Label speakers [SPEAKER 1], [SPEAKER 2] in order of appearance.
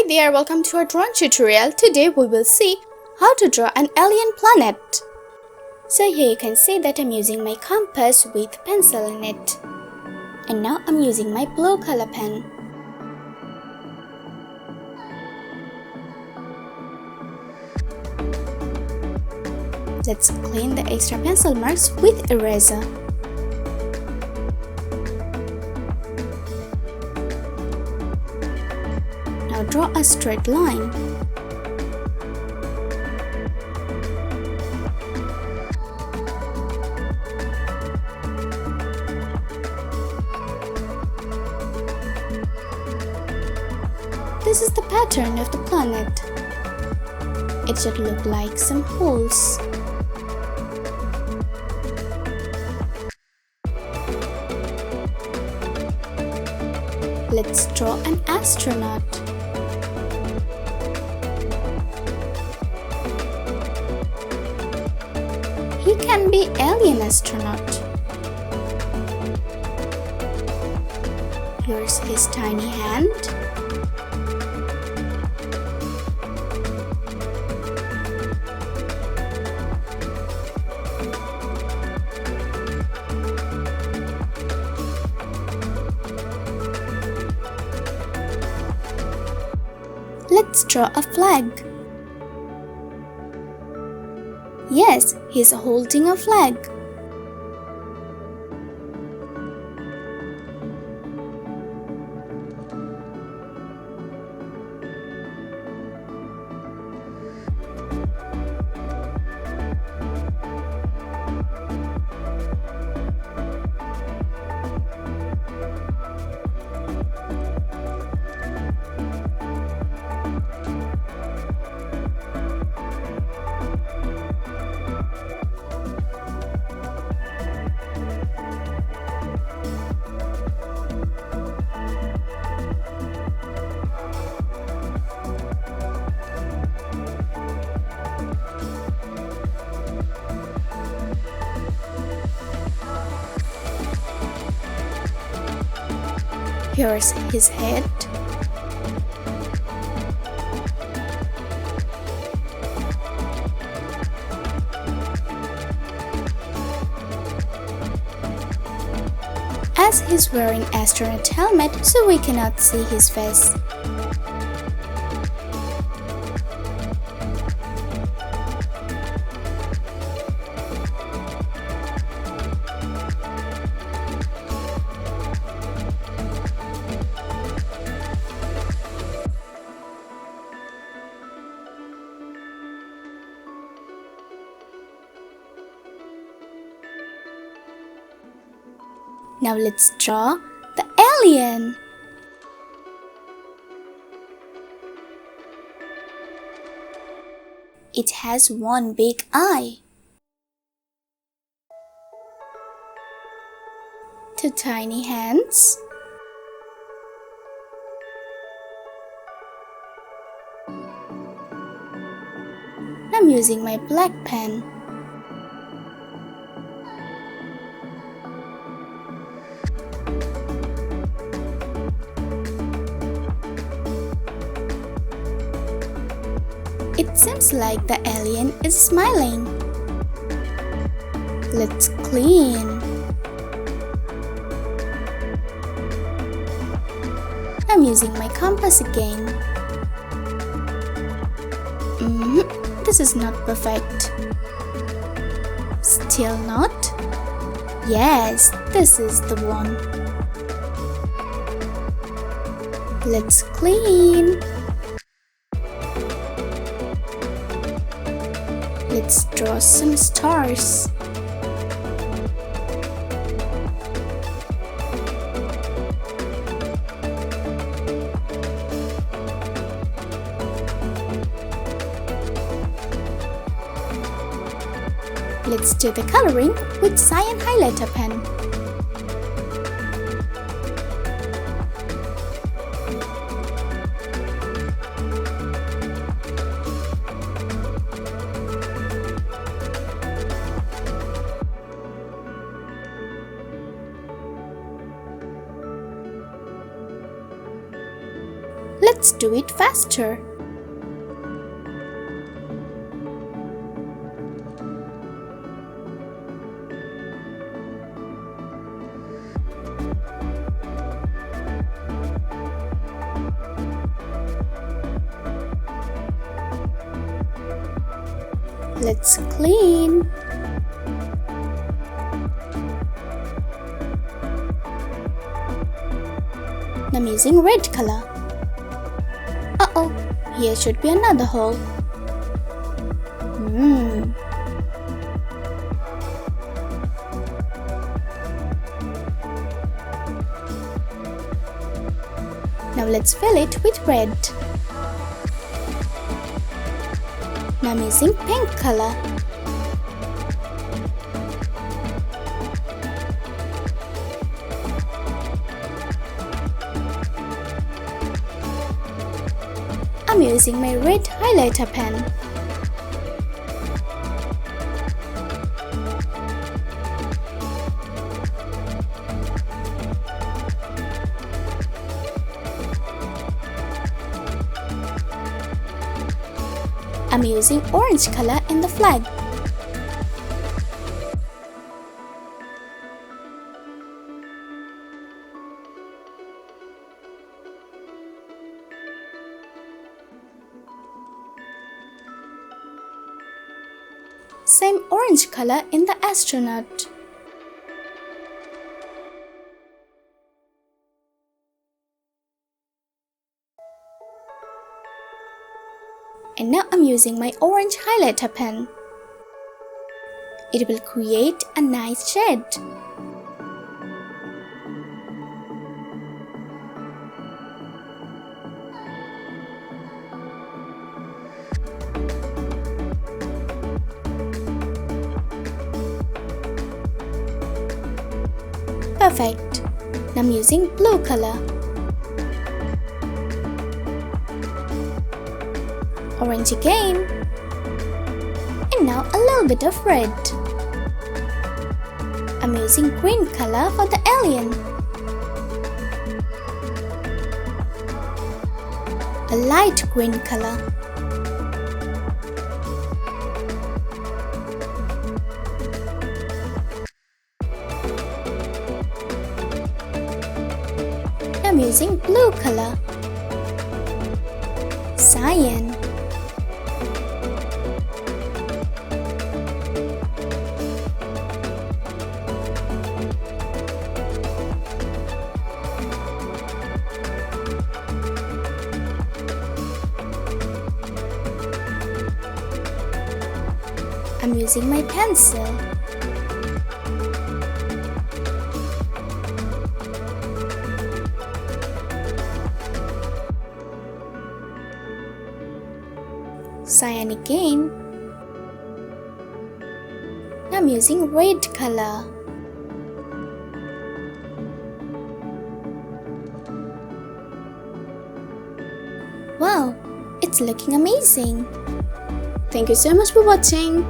[SPEAKER 1] Hi there, welcome to our drawing tutorial. Today we will see how to draw an alien planet. So here you can see that I'm using my compass with pencil in it. And now I'm using my blue color pen. Let's clean the extra pencil marks with eraser. Now draw a straight line. This is the pattern of the planet. It should look like some holes. Let's draw an astronaut. He can be alien astronaut. Here's his tiny hand. Let's draw a flag. Yes, he's holding a flag. Here's his head. As he's wearing astronaut helmet, so we cannot see his face. Now let's draw the alien. It has one big eye, two tiny hands, I'm using my black pen. It seems like the alien is smiling. Let's clean. I'm using my compass again. This is not perfect. Still not? Yes, this is the one. Let's clean. Let's draw some stars. Let's do the coloring with cyan highlighter pen. Let's do it faster. Let's clean. Now I'm using red color. Uh-oh, here should be another hole. Now let's fill it with red. Now I'm using pink color. I'm using my red highlighter pen. I'm using orange color in the flag. Same orange color in the astronaut. And now I'm using my orange highlighter pen. It will create a nice shade. Perfect. Now I'm using blue color. Orange again. And now a little bit of red. I'm using green color for the alien. A light green color. I'm using blue color. Cyan. I'm using my pencil. Cyan again. I'm using red color. Wow, it's looking amazing. Thank you so much for watching.